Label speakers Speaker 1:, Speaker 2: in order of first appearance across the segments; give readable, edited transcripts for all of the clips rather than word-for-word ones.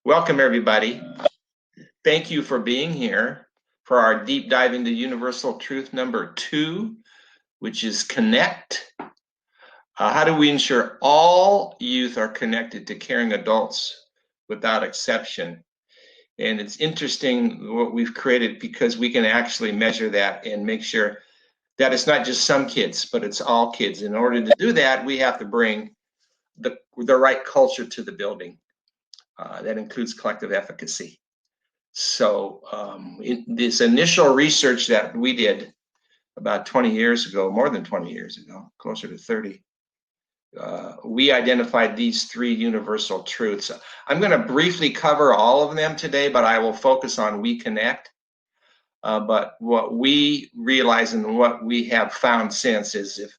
Speaker 1: Welcome, everybody. Thank you for being here for our deep dive into Universal Truth number 2, which is connect. How do we ensure all youth are connected to caring adults without exception? And it's interesting what we've created because we can actually measure that and make sure that it's not just some kids, but it's all kids. In order to do that, we have to bring the right culture to the building. That includes collective efficacy. So this initial research that we did about 20 years ago, more than 20 years ago, closer to 30, we identified these 3 universal truths. I'm going to briefly cover all of them today, but I will focus on We Connect. But what we realize and what we have found since is if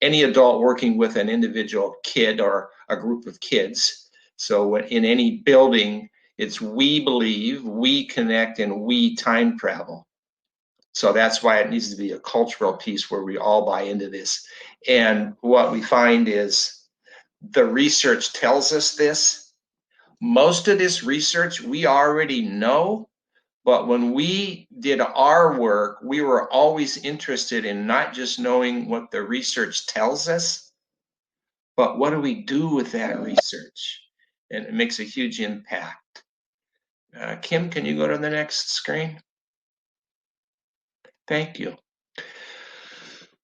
Speaker 1: any adult working with an individual kid or a group of kids, so in any building, it's we believe, we connect, and we time travel. So that's why it needs to be a cultural piece where we all buy into this. And what we find is the research tells us this. Most of this research we already know, but when we did our work, we were always interested in not just knowing what the research tells us, but what do we do with that research? And it makes a huge impact. Kim, can you go to the next screen? Thank you.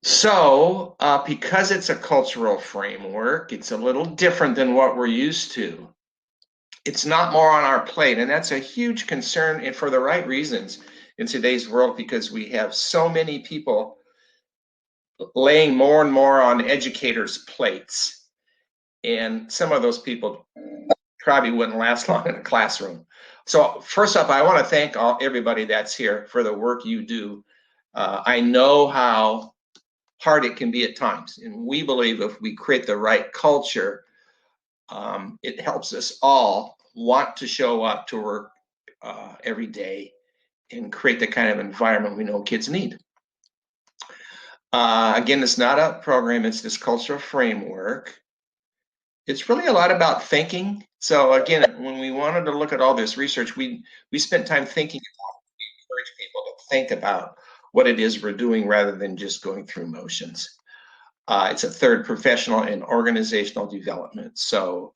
Speaker 1: So, because it's a cultural framework, it's a little different than what we're used to. It's not more on our plate, and that's a huge concern, and for the right reasons in today's world, because we have so many people laying more and more on educators' plates, and some of those people probably wouldn't last long in a classroom. So first off, I want to thank everybody that's here for the work you do. I know how hard it can be at times, and we believe if we create the right culture, it helps us all want to show up to work every day and create the kind of environment we know kids need. Again, it's not a program, it's this cultural framework. It's really a lot about thinking. So again, when we wanted to look at all this research, we spent time thinking about it. We encourage people to think about what it is we're doing rather than just going through motions. It's a third, professional and organizational development. So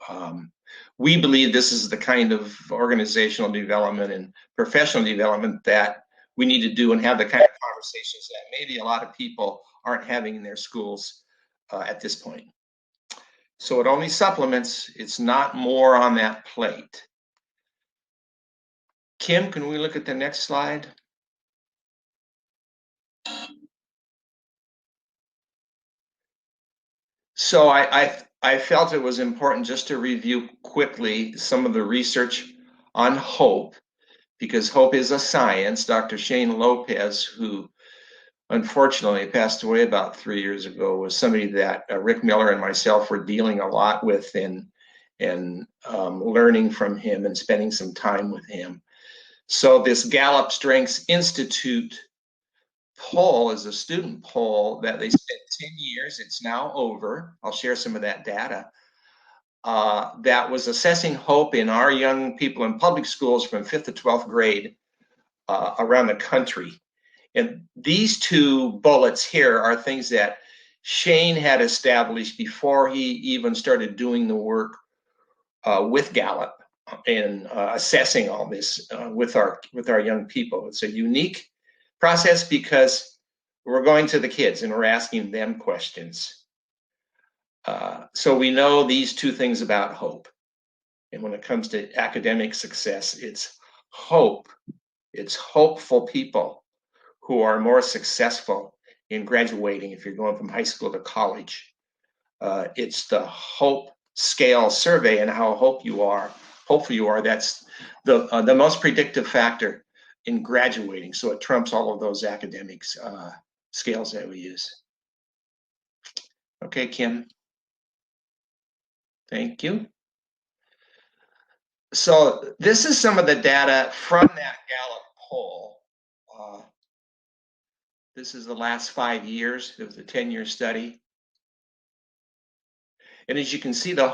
Speaker 1: we believe this is the kind of organizational development and professional development that we need to do and have the kind of conversations that maybe a lot of people aren't having in their schools at this point. So it only supplements, it's not more on that plate. Kim, can we look at the next slide? So I felt it was important just to review quickly some of the research on hope, because hope is a science. Dr. Shane Lopez, who unfortunately passed away about 3 years ago, was somebody that Rick Miller and myself were dealing a lot with and learning from him and spending some time with him. So this Gallup Strengths Institute poll is a student poll that they spent 10 years, it's now over. I'll share some of that data. That was assessing hope in our young people in public schools from 5th to 12th grade around the country. And these 2 bullets here are things that Shane had established before he even started doing the work with Gallup and assessing all this with our young people. It's a unique process because we're going to the kids and we're asking them questions. So we know these 2 things about hope. And when it comes to academic success, it's hope. It's hopeful people who are more successful in graduating if you're going from high school to college. It's the hope scale survey and how hopeful you are. That's the most predictive factor in graduating. So it trumps all of those academics scales that we use. Okay, Kim. Thank you. So this is some of the data from that Gallup poll. This is the last 5 years. It was a 10-year study. And as you can see, the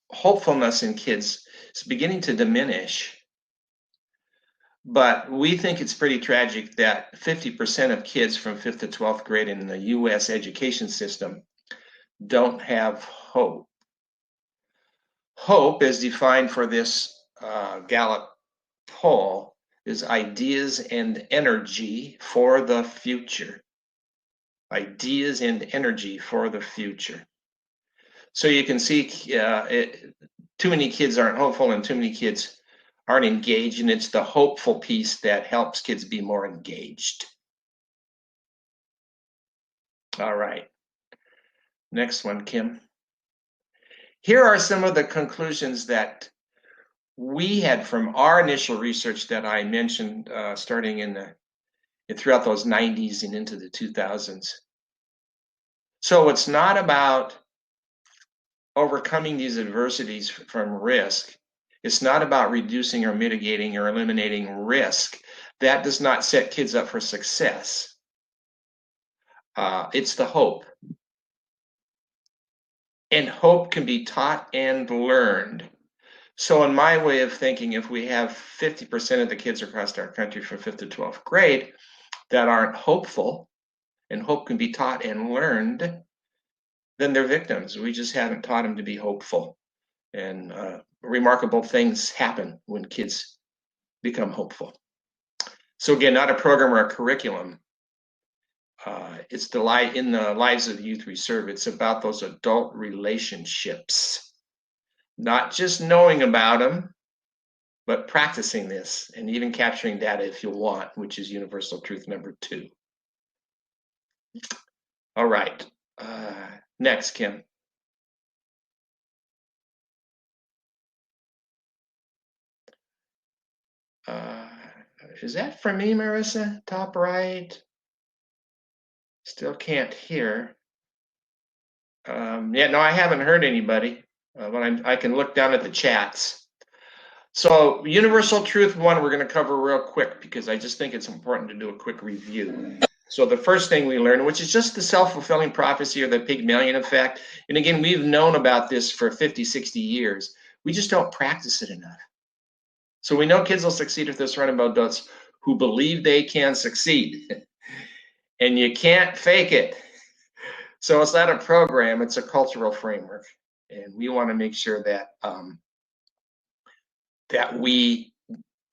Speaker 1: hopefulness in kids is beginning to diminish. But we think it's pretty tragic that 50% of kids from 5th to 12th grade in the U.S. education system don't have hope. Hope, as defined for this Gallup poll, is ideas and energy for the future. Ideas and energy for the future. So you can see too many kids aren't hopeful and too many kids aren't engaged, and it's the hopeful piece that helps kids be more engaged. All right. Next one, Kim. Here are some of the conclusions that we had from our initial research that I mentioned starting throughout those 90s and into the 2000s. So it's not about overcoming these adversities from risk. It's not about reducing or mitigating or eliminating risk. That does not set kids up for success. It's the hope. And hope can be taught and learned. So in my way of thinking, if we have 50% of the kids across our country from 5th to 12th grade that aren't hopeful, and hope can be taught and learned, then they're victims. We just haven't taught them to be hopeful. And remarkable things happen when kids become hopeful. So again, not a program or a curriculum. It's in the lives of the youth we serve. It's about those adult relationships, not just knowing about them, but practicing this and even capturing data if you want, which is universal truth number 2. All right. Next, Kim. Is that for me, Marissa? Top right. Still can't hear. Yeah, no, I haven't heard anybody. But I can look down at the chats. So universal truth 1, we're going to cover real quick because I just think it's important to do a quick review. So the first thing we learned, which is just the self-fulfilling prophecy or the Pygmalion effect. And again, we've known about this for 50, 60 years. We just don't practice it enough. So we know kids will succeed if they're surrounded by adults who believe they can succeed. And you can't fake it. So it's not a program, it's a cultural framework. And we want to make sure that that we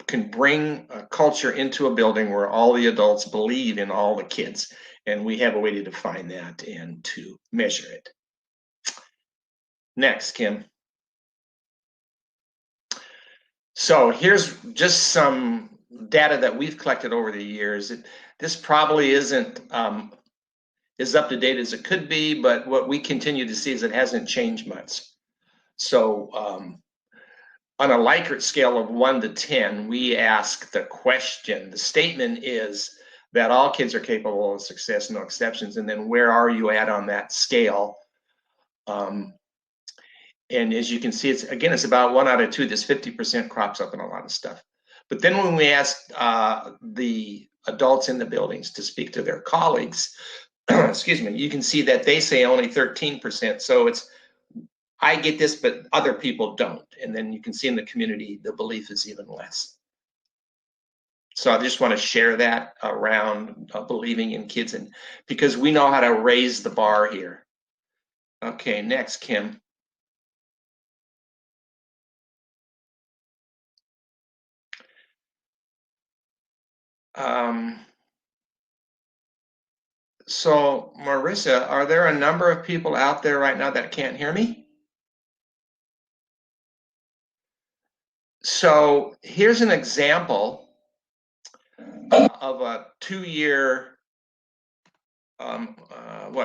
Speaker 1: can bring a culture into a building where all the adults believe in all the kids. And we have a way to define that and to measure it. Next, Kim. So here's just some data that we've collected over the years. This probably isn't as up to date as it could be, but what we continue to see is it hasn't changed much. So on a Likert scale of 1 to 10, we ask the question. The statement is that all kids are capable of success, no exceptions. And then where are you at on that scale? And as you can see, it's about 1 out of 2. This 50% crops up in a lot of stuff. But then when we ask the adults in the buildings to speak to their colleagues, excuse me, you can see that they say only 13%. So it's, I get this, but other people don't. And then you can see in the community, the belief is even less. So I just want to share that around believing in kids, and because we know how to raise the bar here. Okay, next, Kim. So Marissa, are there a number of people out there right now that can't hear me? So here's an example of a 2-year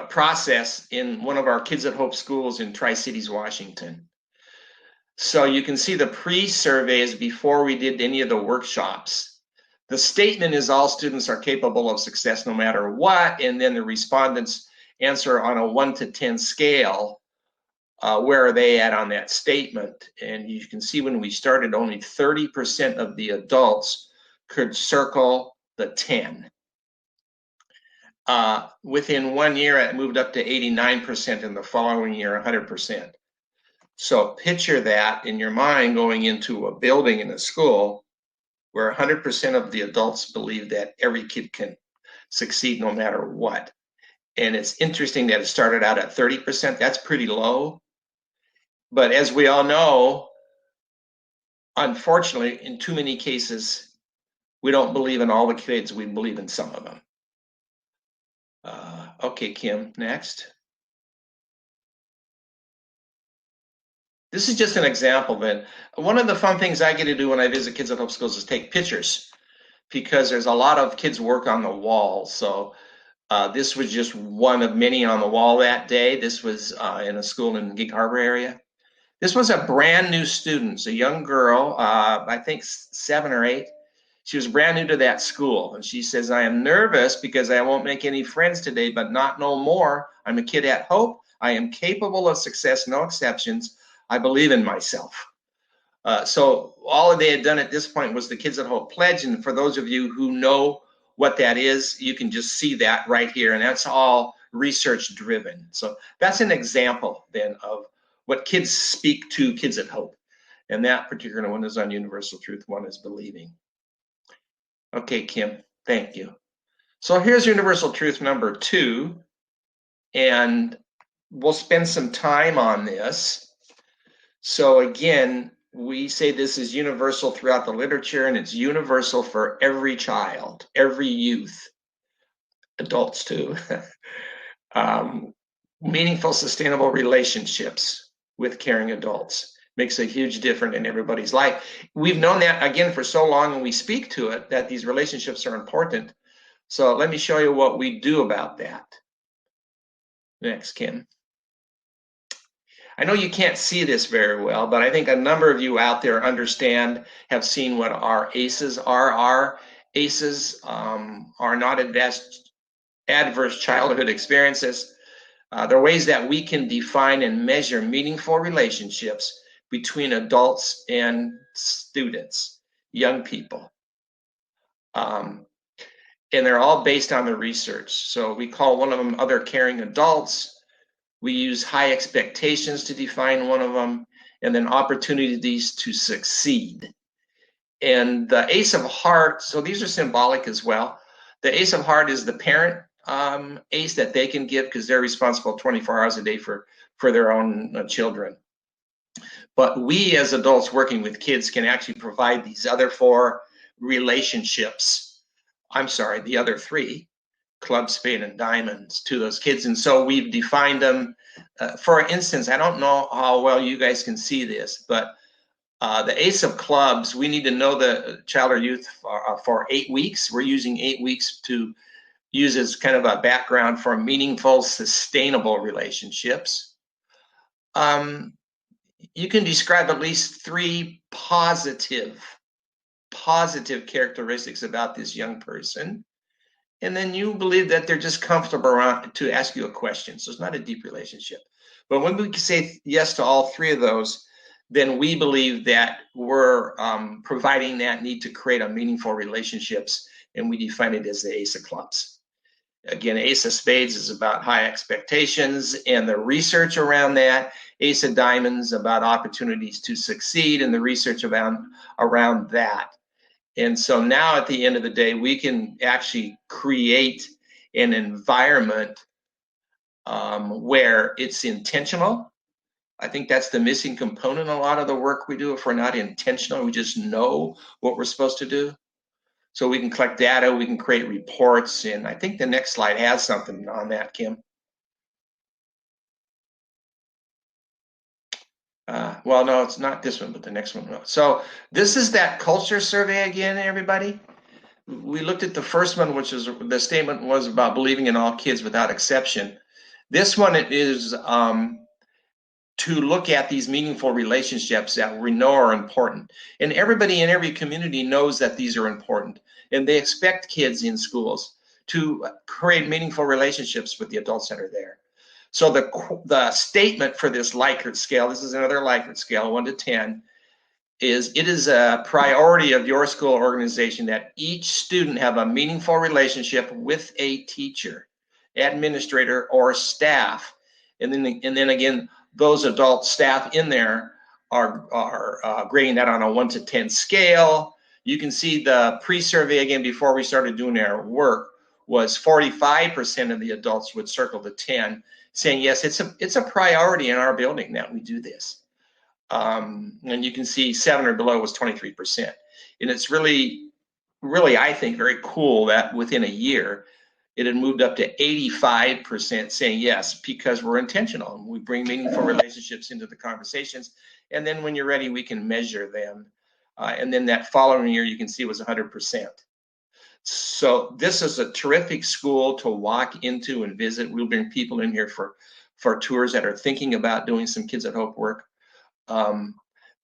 Speaker 1: process in one of our Kids at Hope schools in Tri-Cities, Washington. So you can see the pre-surveys before we did any of the workshops. The statement is all students are capable of success no matter what, and then the respondents answer on a 1 to 10 scale. Where are they at on that statement? And you can see when we started, only 30% of the adults could circle the 10. Within 1 year, it moved up to 89%, and the following year, 100%. So picture that in your mind going into a building in a school where 100% of the adults believe that every kid can succeed no matter what. And it's interesting that it started out at 30%. That's pretty low. But as we all know, unfortunately, in too many cases, we don't believe in all the kids, we believe in some of them. Okay, Kim, next. This is just an example then. One of the fun things I get to do when I visit Kids at Hope Schools is take pictures, because there's a lot of kids' work on the wall. So this was just one of many on the wall that day. This was in a school in Gig Harbor area. This was a brand new student, a young girl, I think 7 or 8. She was brand new to that school. And she says, I am nervous because I won't make any friends today, but not no more. I'm a kid at Hope. I am capable of success, no exceptions. I believe in myself. So all they had done at this point was the Kids at Hope Pledge. And for those of you who know what that is, you can just see that right here. And that's all research driven. So that's an example then of what kids speak to Kids at Hope. And that particular one is on Universal Truth, one is believing. Okay, Kim, thank you. So here's Universal Truth number 2. And we'll spend some time on this. So again, we say this is universal throughout the literature, and it's universal for every child, every youth, adults too. Meaningful, sustainable relationships with caring adults makes a huge difference in everybody's life. We've known that, again, for so long, and we speak to it, that these relationships are important. So let me show you what we do about that. Next, Kim. I know you can't see this very well, but I think a number of you out there understand, have seen what our ACEs are. Our ACEs are not adverse childhood experiences. They're ways that we can define and measure meaningful relationships between adults and students, young people. And they're all based on the research. So we call one of them other caring adults. We use high expectations to define one of them, and then opportunities to succeed. And the Ace of Hearts, so these are symbolic as well. The Ace of Heart is the parent ace that they can give because they're responsible 24 hours a day for their own children. But we as adults working with kids can actually provide these other 4 relationships. I'm sorry, the other 3. Club, spade, and diamonds to those kids. And so we've defined them. For instance, I don't know how well you guys can see this, but the Ace of Clubs, we need to know the child or youth for 8 weeks. We're using 8 weeks to use as kind of a background for meaningful, sustainable relationships. You can describe at least 3 positive characteristics about this young person. And then you believe that they're just comfortable around to ask you a question. So it's not a deep relationship. But when we say yes to all 3 of those, then we believe that we're providing that need to create a meaningful relationships, and we define it as the Ace of Clubs. Again, Ace of Spades is about high expectations and the research around that. Ace of Diamonds about opportunities to succeed and the research around that. And so now at the end of the day, we can actually create an environment where it's intentional. I think that's the missing component in a lot of the work we do. If we're not intentional, we just know what we're supposed to do. So we can collect data, we can create reports, and I think the next slide has something on that, Kim. Well, no, it's not this one, but the next one. So this is that culture survey again, everybody. We looked at the first one, which is the statement was about believing in all kids without exception. This one is to look at these meaningful relationships that we know are important. And everybody in every community knows that these are important. And they expect kids in schools to create meaningful relationships with the adults that are there. So the statement for this Likert scale, this is another Likert scale, 1 to 10, is it is a priority of your school organization that each student have a meaningful relationship with a teacher, administrator, or staff. And then again, those adult staff in there are grading that on a 1 to 10 scale. You can see the pre-survey again before we started doing our work was 45% of the adults would circle the 10, saying yes, it's a priority in our building that we do this. And you can see 7 or below was 23%. And it's really, I think, very cool that within a year, it had moved up to 85% saying yes, because we're intentional. We bring meaningful relationships into the conversations. And then when you're ready, we can measure them. And then that following year, you can see it was 100%. So this is a terrific school to walk into and visit. We'll bring people in here for tours that are thinking about doing some Kids at Hope work.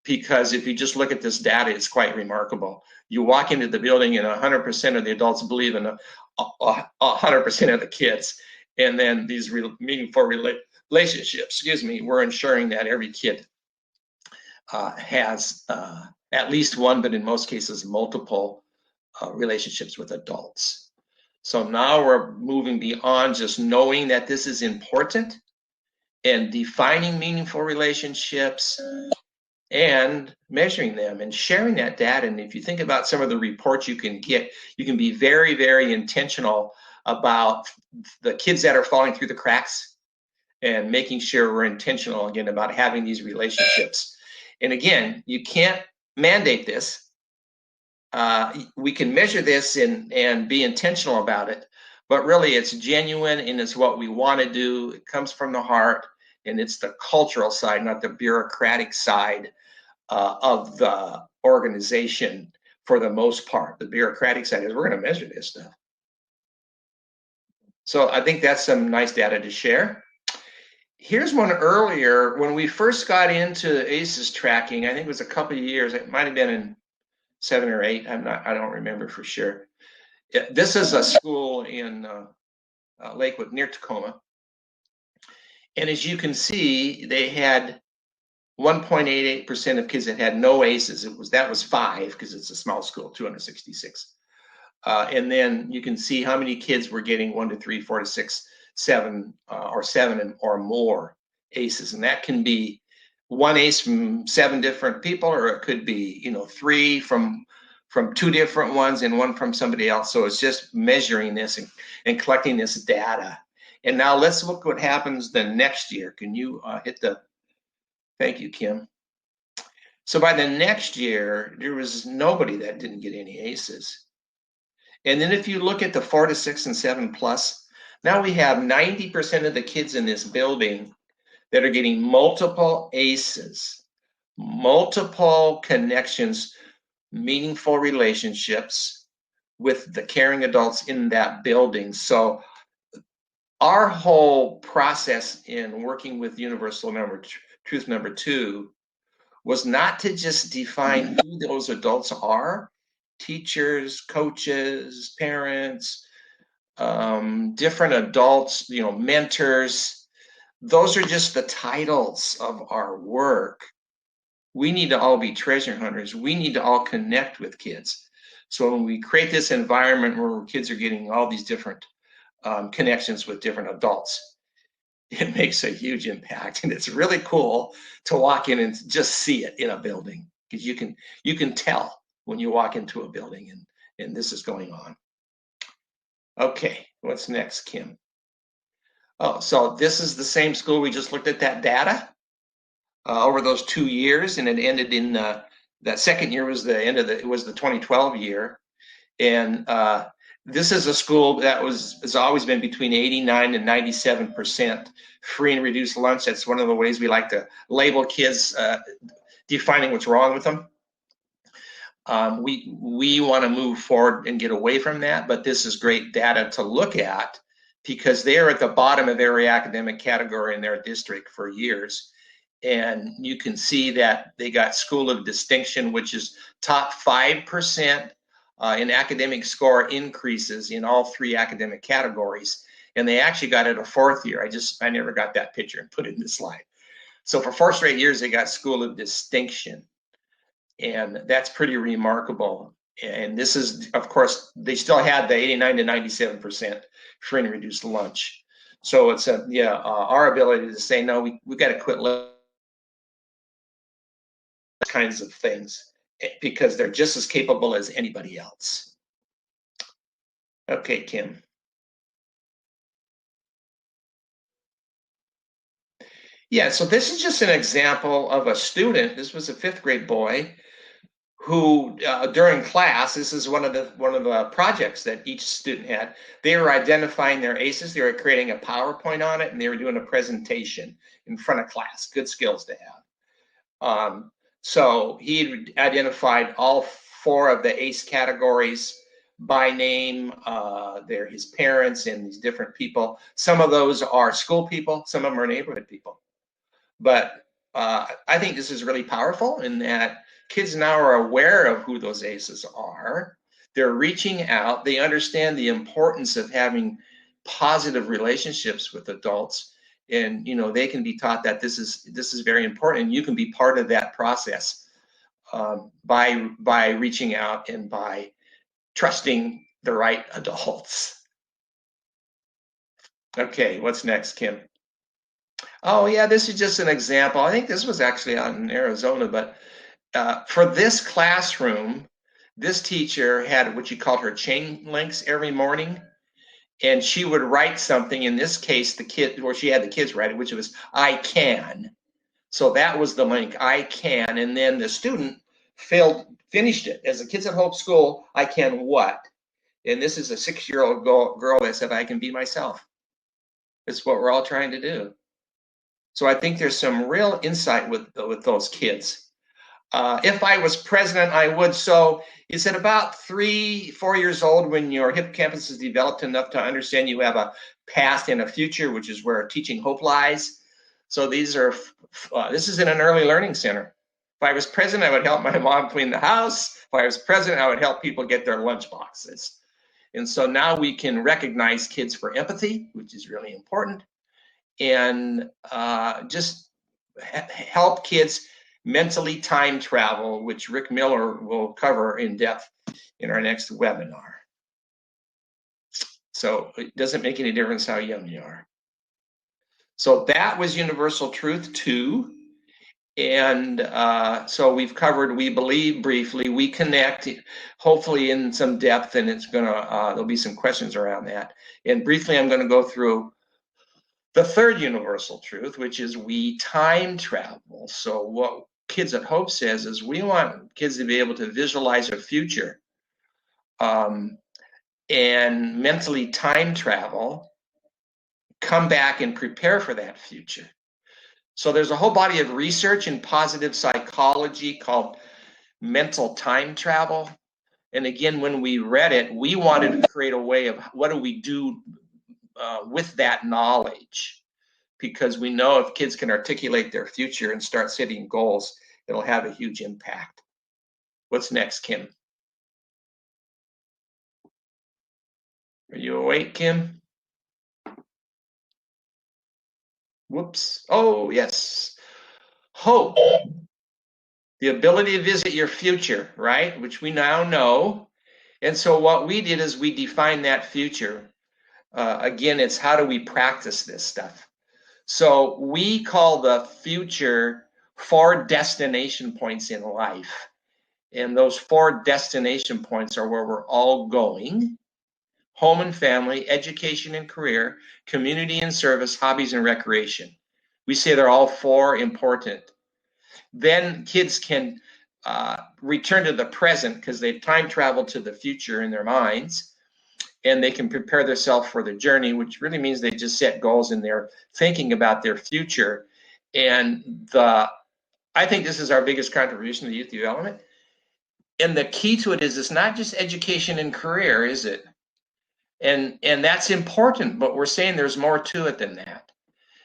Speaker 1: Because if you just look at this data, it's quite remarkable. You walk into the building and 100% of the adults believe in 100% of the kids. And then these meaningful relationships, we're ensuring that every kid has at least one, but in most cases, multiple relationships with adults. So now we're moving beyond just knowing that this is important and defining meaningful relationships and measuring them and sharing that data. And if you think about some of the reports you can get, you can be very, very intentional about the kids that are falling through the cracks and making sure we're intentional again about having these relationships. And again, you can't mandate this. We can measure this and be intentional about it, but really it's genuine and it's what we want to do. It comes from the heart, and it's the cultural side, not the bureaucratic side of the organization for the most part. The bureaucratic side is we're going to measure this stuff. So I think that's some nice data to share. Here's one earlier when we first got into ACEs tracking. I think it was a couple of years. It might have been in 7 or 8. I don't remember for sure. This is a school in Lakewood near Tacoma. And as you can see, they had 1.88% of kids that had no ACEs. That was 5 because it's a small school, 266. And then you can see how many kids were getting 1 to 3, 4 to 6, 7, or 7 or more ACEs. And that can be 1 ACE from 7 different people, or it could be 3 from 2 different ones and 1 from somebody else. So it's just measuring this and collecting this data. And now let's look what happens the next year. Can you hit the, thank you, Kim. So by the next year, there was nobody that didn't get any ACEs. And then if you look at the 4 to 6 and 7 plus, now we have 90% of the kids in this building that are getting multiple ACEs, multiple connections, meaningful relationships with the caring adults in that building. So our whole process in working with Universal Truth Number 2 was not to just define who those adults are, teachers, coaches, parents, different adults, mentors. Those are just the titles of our work. We need to all be treasure hunters. We need to all connect with kids. So when we create this environment where kids are getting all these different connections with different adults, it makes a huge impact. And it's really cool to walk in and just see it in a building, because you can tell when you walk into a building and this is going on. Okay, what's next, Kim? Oh, so this is the same school. We just looked at that data over those 2 years, and it ended in that second year was the end of it was the 2012 year. And this is a school that has always been between 89 and 97% free and reduced lunch. That's one of the ways we like to label kids, defining what's wrong with them. We want to move forward and get away from that, but this is great data to look at because they are at the bottom of every academic category in their district for years. And you can see that they got School of Distinction, which is top 5% in academic score increases in all 3 academic categories. And they actually got it a 4th year. I never got that picture and put it in this slide. So for 4 straight years, they got School of Distinction. And that's pretty remarkable. And this is, of course, they still had the 89 to 97% free and reduced lunch. So it's our ability to say, no, we got to quit kinds of things because they're just as capable as anybody else. Okay, Kim. Yeah, so this is just an example of a student. This was a 5th grade boy who, during class, this is one of the projects that each student had. They were identifying their aces. They were creating a PowerPoint on it, and they were doing a presentation in front of class. Good skills to have. So he identified all 4 of the ACE categories by name. They're his parents and these different people. Some of those are school people. Some of them are neighborhood people. But I think this is really powerful in that kids now are aware of who those ACEs are. They're reaching out. They understand the importance of having positive relationships with adults, and they can be taught that this is very important, and you can be part of that process by reaching out and by trusting the right adults. Okay, what's next, Kim? Oh yeah, this is just an example. I think this was actually out in Arizona, but for this classroom, this teacher had what you called her chain links every morning, and she would write something. In this case, she had the kids write it, which was "I can." So that was the link, "I can," and then the student finished it. As the kids at Hope School, I can what? And this is a 6-year-old girl that said, "I can be myself." It's what we're all trying to do. So I think there's some real insight with those kids. If I was president, I would. So is it about 3-4 years old when your hippocampus is developed enough to understand you have a past and a future, which is where teaching hope lies? So this is in an early learning center. If I was president, I would help my mom clean the house. If I was president, I would help people get their lunch boxes. And so now we can recognize kids for empathy, which is really important, and just help kids mentally time travel, which Rick Miller will cover in depth in our next webinar. So it doesn't make any difference how young you are. So that was Universal Truth 2. And so we've covered We Believe briefly, We Connect, hopefully in some depth, and there'll be some questions around that. And briefly, I'm going to go through the third universal truth, which is we time travel. So what Kids at Hope says is we want kids to be able to visualize a future and mentally time travel, come back and prepare for that future. So there's a whole body of research in positive psychology called mental time travel. And again, when we read it, we wanted to create a way of what do we do with that knowledge? Because we know if kids can articulate their future and start setting goals, it'll have a huge impact. What's next, Kim? Are you awake, Kim? Whoops. Oh, yes. Hope. The ability to visit your future, right? Which we now know. And so what we did is we defined that future. Again, it's how do we practice this stuff? So we call the future 4 destination points in life. And those 4 destination points are where we're all going: home and family, education and career, community and service, hobbies and recreation. We say they're all 4 important. Then kids can return to the present because they've time traveled to the future in their minds, and they can prepare themselves for the journey, which really means they just set goals and they're thinking about their future. And I think this is our biggest contribution to youth development. And the key to it is it's not just education and career, is it? And that's important, but we're saying there's more to it than that.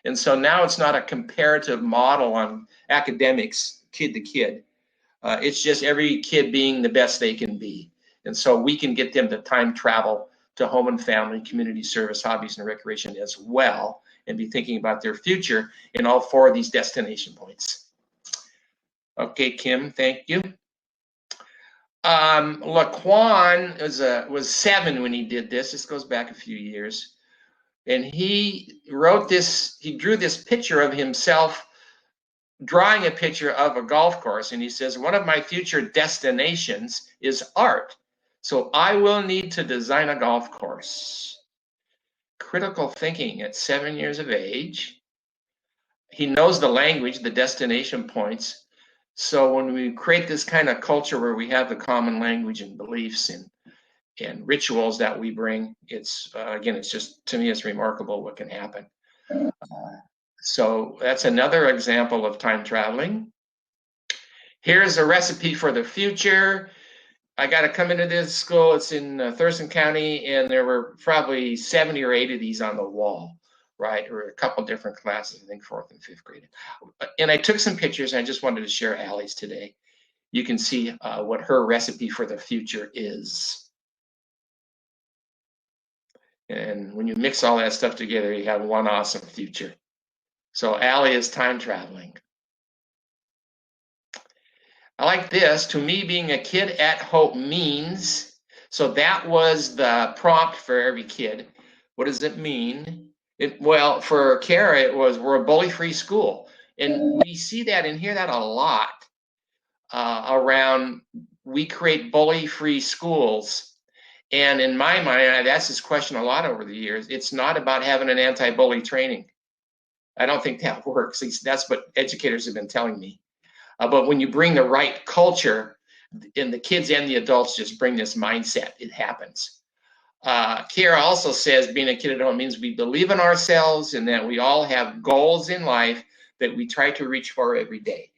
Speaker 1: And so now it's not a comparative model on academics, kid to kid. It's just every kid being the best they can be. And so we can get them to time travel to home and family, community service, hobbies, and recreation as well, and be thinking about their future in all 4 of these destination points. Okay, Kim, thank you. Laquan was 7 when he did this. This goes back a few years. And he wrote this, he drew this picture of himself drawing a picture of a golf course. And he says, one of my future destinations is art. So I will need to design a golf course. Critical thinking at 7 years of age. He knows the language, the destination points. So when we create this kind of culture where we have the common language and beliefs and rituals that we bring, it's again, it's just, to me, it's remarkable what can happen. So that's another example of time traveling. Here's a recipe for the future. I got to come into this school. It's in Thurston County, and there were probably 70 or 80 of these on the wall, right? Or a couple different classes, I think 4th and 5th grade. And I took some pictures, and I just wanted to share Allie's today. You can see what her recipe for the future is. And when you mix all that stuff together, you have one awesome future. So Allie is time traveling. I like this. To me, being a kid at Hope means, so that was the prompt for every kid. What does it mean? Well, for Kara, it was, we're a bully-free school. And we see that and hear that a lot around, we create bully-free schools. And in my mind, I've asked this question a lot over the years, it's not about having an anti-bully training. I don't think that works. That's what educators have been telling me. But when you bring the right culture, and the kids and the adults just bring this mindset, it happens. Kara also says being a kid at home means we believe in ourselves and that we all have goals in life that we try to reach for every day.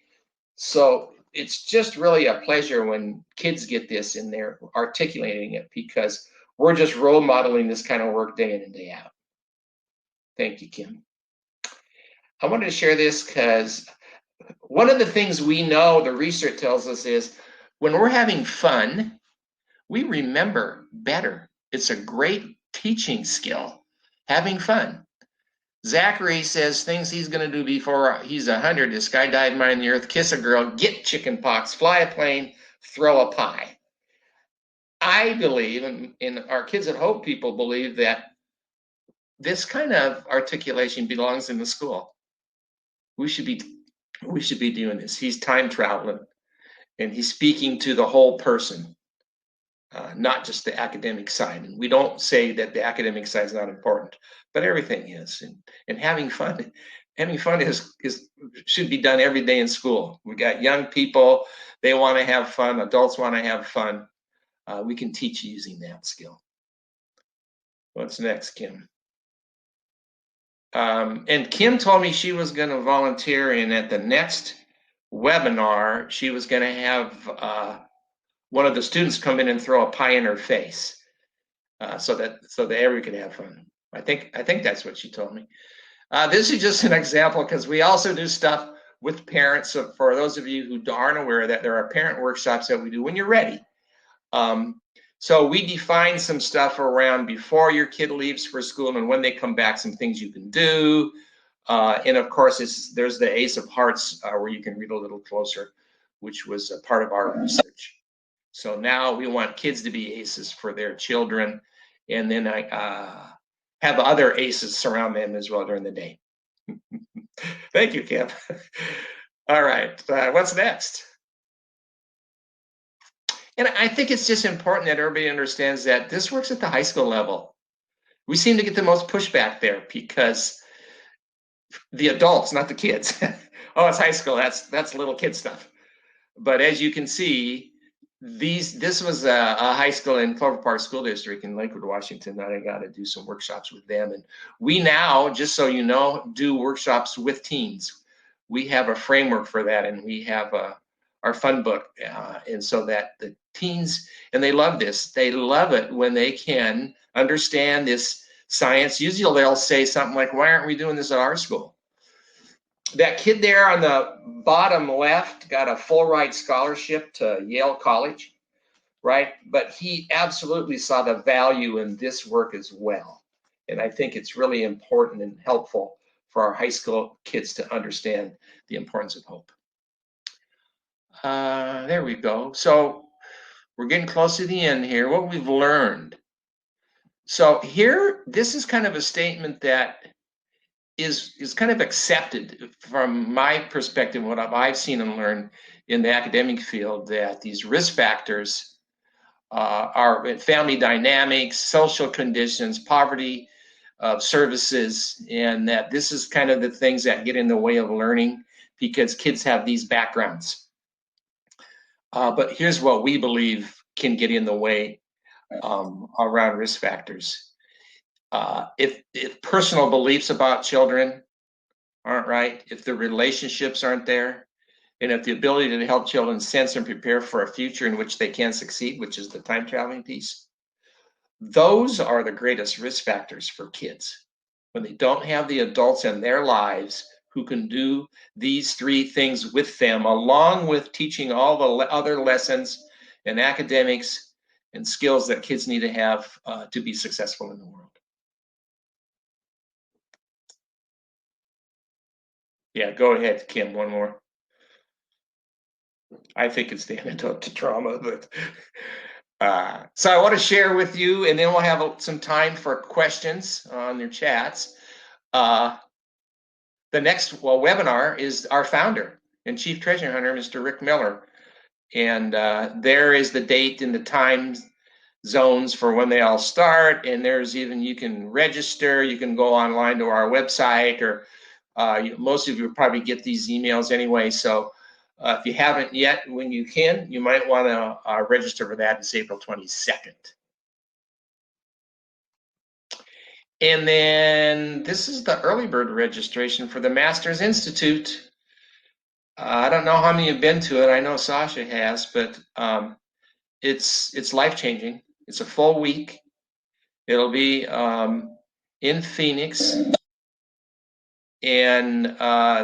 Speaker 1: So it's just really a pleasure when kids get this and they're articulating it, because we're just role modeling this kind of work day in and day out. Thank you, Kim. I wanted to share this because one of the things we know, the research tells us, is when we're having fun, we remember better. It's a great teaching skill, having fun. Zachary says things he's going to do before he's 100 is skydive, mine the earth, kiss a girl, get chicken pox, fly a plane, throw a pie. I believe, and our Kids at Hope people believe, that this kind of articulation belongs in the school. We should be doing this. He's time traveling, and he's speaking to the whole person, not just the academic side. And we don't say that the academic side is not important, but everything is. And having fun is should be done every day in school. We got young people, they want to have fun. Adults want to have fun. We can teach using that skill. What's next, Kim? And Kim told me she was going to volunteer, and at the next webinar, she was going to have one of the students come in and throw a pie in her face, so that everyone could have fun. I think that's what she told me. This is just an example, because we also do stuff with parents. So for those of you who aren't aware, that there are parent workshops that we do when you're ready. So we define some stuff around before your kid leaves for school and when they come back, some things you can do. And of course, there's the Ace of Hearts where you can read a little closer, which was a part of our research. So now we want kids to be aces for their children, and then I have other aces surround them as well during the day. Thank you, Kim. All right, what's next? And I think it's just important that everybody understands that this works at the high school level. We seem to get the most pushback there because the adults, not the kids. Oh, it's high school. That's little kid stuff. But as you can see, this was a high school in Clover Park School District in Lakewood, Washington. I got to do some workshops with them. And we now, just so you know, do workshops with teens. We have a framework for that, and we have our fun book. And so that the teens, and they love this. They love it when they can understand this science. Usually they'll say something like, why aren't we doing this at our school? That kid there on the bottom left got a full ride scholarship to Yale College, right? But he absolutely saw the value in this work as well. And I think it's really important and helpful for our high school kids to understand the importance of hope. There we go. So we're getting close to the end here. What we've learned. So here, this is kind of a statement that is kind of accepted from my perspective, what I've seen and learned in the academic field, that these risk factors are family dynamics, social conditions, poverty of services, and that this is kind of the things that get in the way of learning because kids have these backgrounds. But here's what we believe can get in the way around risk factors. If personal beliefs about children aren't right, if the relationships aren't there, and if the ability to help children sense and prepare for a future in which they can succeed, which is the time traveling piece, those are the greatest risk factors for kids. When they don't have the adults in their lives who can do these three things with them, along with teaching all the other lessons and academics and skills that kids need to have to be successful in the world. Yeah, go ahead, Kim, one more. I think it's the antidote to trauma, but so I want to share with you, and then we'll have some time for questions on your chats. The next webinar is our founder and chief treasure hunter, Mr. Rick Miller. And there is the date and the time zones for when they all start. And there's even, you can register, you can go online to our website, or most of you probably get these emails anyway. So if you haven't yet, when you can, you might want to register for that. It's April 22nd. And then this is the early bird registration for the Masters Institute. I don't know how many have been to it. I know Sasha has, but it's life-changing. It's a full week. It'll be in Phoenix. And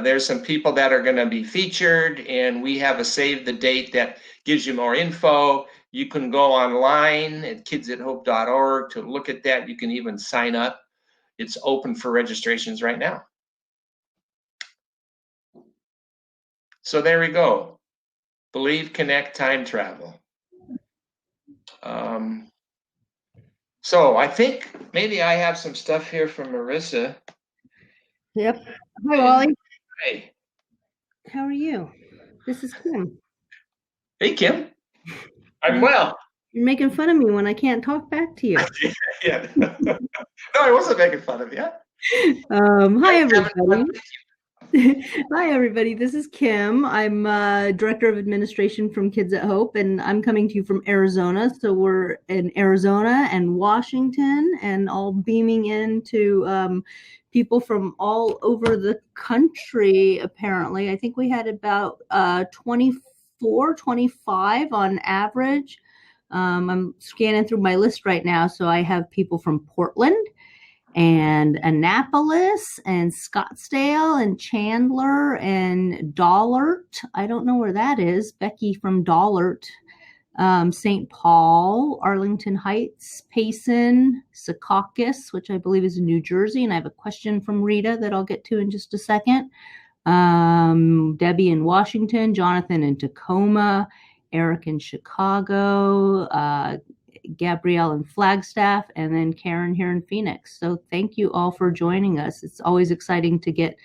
Speaker 1: there's some people that are going to be featured, and we have a save the date that gives you more info. You can go online at kidsathope.org to look at that. You can even sign up. It's open for registrations right now. So there we go. Believe, connect, time travel. So I think maybe I have some stuff here from Marissa.
Speaker 2: Yep. Hi, Wally.
Speaker 1: Hey.
Speaker 2: How are you? This is Kim.
Speaker 1: Hey, Kim. I'm well.
Speaker 2: You're making fun of me when I can't talk back to you.
Speaker 1: Yeah. No, I wasn't making fun of you.
Speaker 2: Hi, everybody. Hi, everybody. This is Kim. I'm Director of Administration from Kids at Hope, and I'm coming to you from Arizona. So we're in Arizona and Washington, and all beaming into people from all over the country, apparently. I think we had about 24, 25 on average. I'm scanning through my list right now, so I have people from Portland and Annapolis and Scottsdale and Chandler and Dollart. I don't know where that is. Becky from Dollart. St. Paul, Arlington Heights, Payson, Secaucus, which I believe is in New Jersey. And I have a question from Rita that I'll get to in just a second. Debbie in Washington, Jonathan in Tacoma, Eric in Chicago, Gabrielle in Flagstaff, and then Karen here in Phoenix. So thank you all for joining us. It's always exciting to get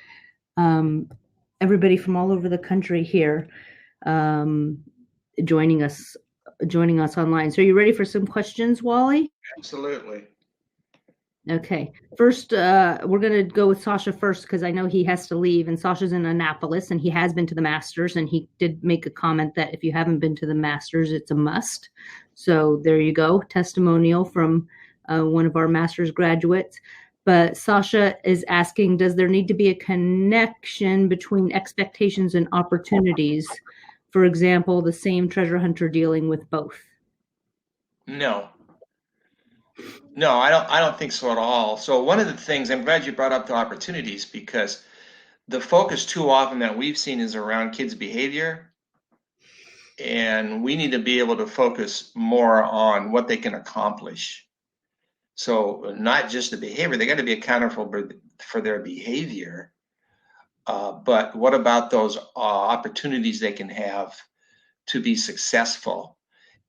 Speaker 2: everybody from all over the country here joining us online. So are you ready for some questions, Wally?
Speaker 1: Absolutely.
Speaker 2: Okay. First, we're going to go with Sasha first because I know he has to leave, and Sasha's in Annapolis, and he has been to the Masters, and he did make a comment that if you haven't been to the Masters, it's a must. So there you go, testimonial from one of our Masters graduates. But Sasha is asking, does there need to be a connection between expectations and opportunities? For example, the same treasure hunter dealing with both?
Speaker 1: No, I don't think so at all. So one of the things, I'm glad you brought up the opportunities, because the focus too often that we've seen is around kids' behavior. And we need to be able to focus more on what they can accomplish. So not just the behavior, they got to be accountable for their behavior. But what about those opportunities they can have to be successful?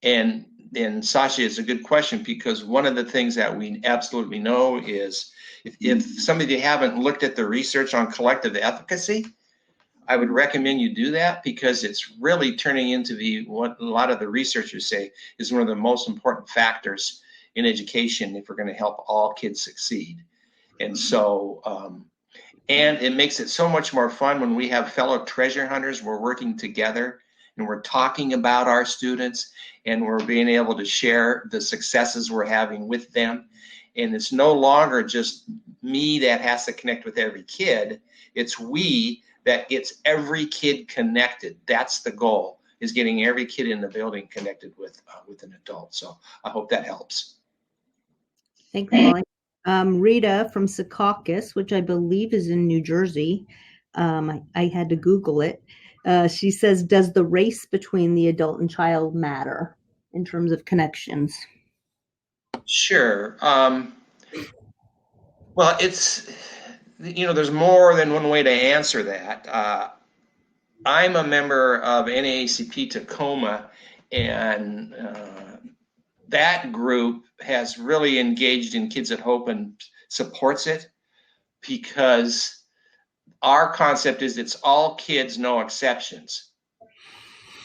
Speaker 1: And and Sasha, it's a good question, because one of the things that we absolutely know is if some of you haven't looked at the research on collective efficacy, I would recommend you do that, because it's really turning into what a lot of the researchers say is one of the most important factors in education if we're going to help all kids succeed. And so, and it makes it so much more fun when we have fellow treasure hunters. We're working together and we're talking about our students, and we're being able to share the successes we're having with them. And it's no longer just me that has to connect with every kid. It's we that gets every kid connected. That's the goal, is getting every kid in the building connected with an adult. So I hope that helps.
Speaker 2: Thanks, Wally. Rita from Secaucus, which I believe is in New Jersey. I had to Google it. She says, does the race between the adult and child matter in terms of connections?
Speaker 1: Sure. Well, it's, there's more than one way to answer that. I'm a member of NAACP Tacoma, and that group has really engaged in Kids at Hope and supports it, because our concept is it's all kids, no exceptions.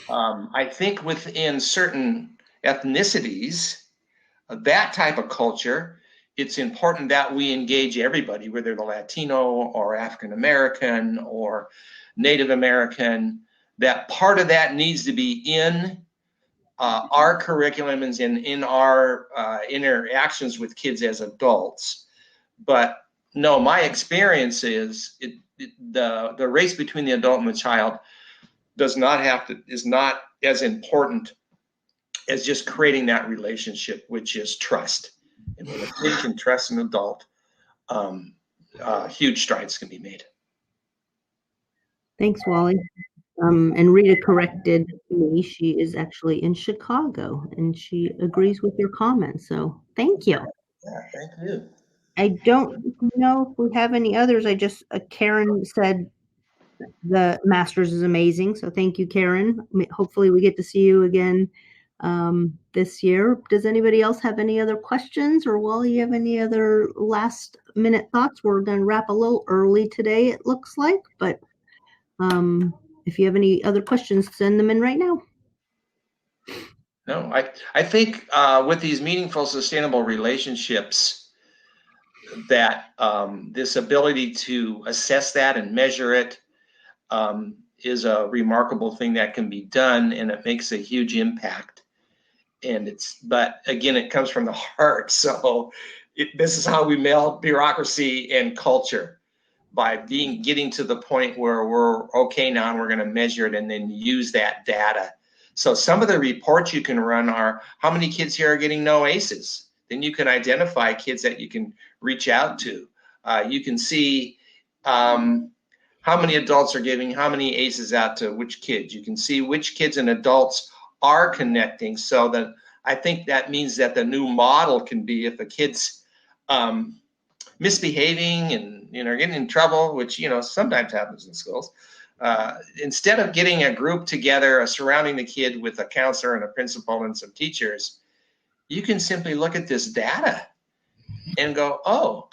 Speaker 1: I think within certain ethnicities, that type of culture, it's important that we engage everybody, whether they're Latino or African American or Native American. That part of that needs to be in our curriculum and in our interactions with kids as adults. But no, my experience is the race between the adult and the child is not as important as just creating that relationship, which is trust. And when a kid can trust an adult, huge strides can be made.
Speaker 2: Thanks, Wally. And Rita corrected me. She is actually in Chicago, and she agrees with your comments. So thank you.
Speaker 1: Yeah, thank you.
Speaker 2: I don't know if we have any others. I just, Karen said the Masters is amazing. So thank you, Karen. Hopefully we get to see you again this year. Does anybody else have any other questions, or Wally, you have any other last minute thoughts? We're going to wrap a little early today, it looks like, but if you have any other questions, send them in right now.
Speaker 1: No, I think with these meaningful, sustainable relationships, that this ability to assess that and measure it is a remarkable thing that can be done, and it makes a huge impact. And but again, it comes from the heart. So this is how we meld bureaucracy and culture, by getting to the point where we're okay now and we're going to measure it and then use that data. So some of the reports you can run are how many kids here are getting no ACEs. Then you can identify kids that you can reach out to. You can see how many adults are giving how many ACEs out to which kids. You can see which kids and adults are connecting. So that I think that means that the new model can be, if a kid's misbehaving and getting in trouble, which sometimes happens in schools, instead of getting a group together surrounding the kid with a counselor and a principal and some teachers, you can simply look at this data and go, oh,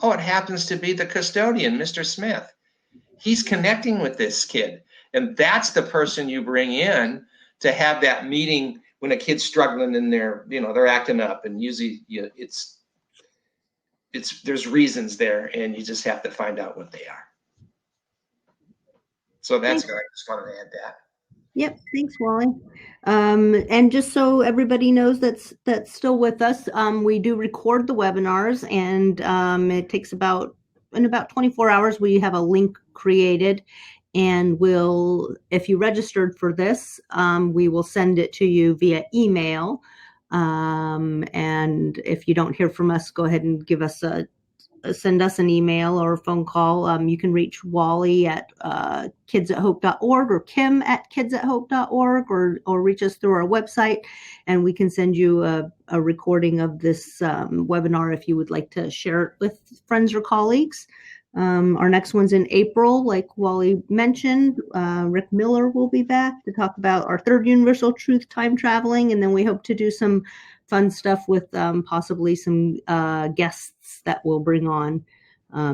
Speaker 1: it happens to be the custodian, Mr. Smith. He's connecting with this kid. And that's the person you bring in to have that meeting when a kid's struggling and they're acting up. And usually there's reasons there, and you just have to find out what they are. So that's good. I just wanted to add that.
Speaker 2: Yep. Thanks, Wally. And just so everybody knows that's still with us, we do record the webinars, and it takes in about 24 hours, we have a link created, and if you registered for this, we will send it to you via email. And if you don't hear from us, go ahead and send us an email or a phone call. You can reach Wally at kidsathope.org or Kim at kidsathope.org, or reach us through our website, and we can send you a recording of this webinar if you would like to share it with friends or colleagues. Our next one's in April, like Wally mentioned. Rick Miller will be back to talk about our third universal truth, time traveling, and then we hope to do some fun stuff with possibly some guests that we'll bring on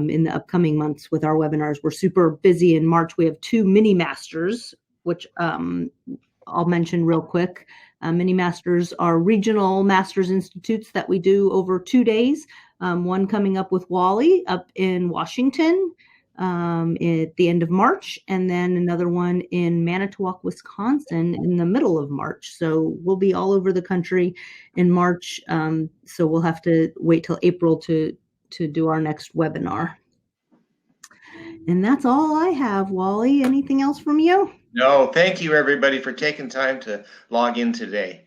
Speaker 2: in the upcoming months with our webinars. We're super busy in March. We have 2 mini masters, which I'll mention real quick. Mini masters are regional masters institutes that we do over 2 days. One coming up with Wally up in Washington at the end of March, and then another one in Manitowoc, Wisconsin in the middle of March. So we'll be all over the country in March. So we'll have to wait till April to do our next webinar. And that's all I have, Wally. Anything else from you?
Speaker 1: No, thank you everybody for taking time to log in today.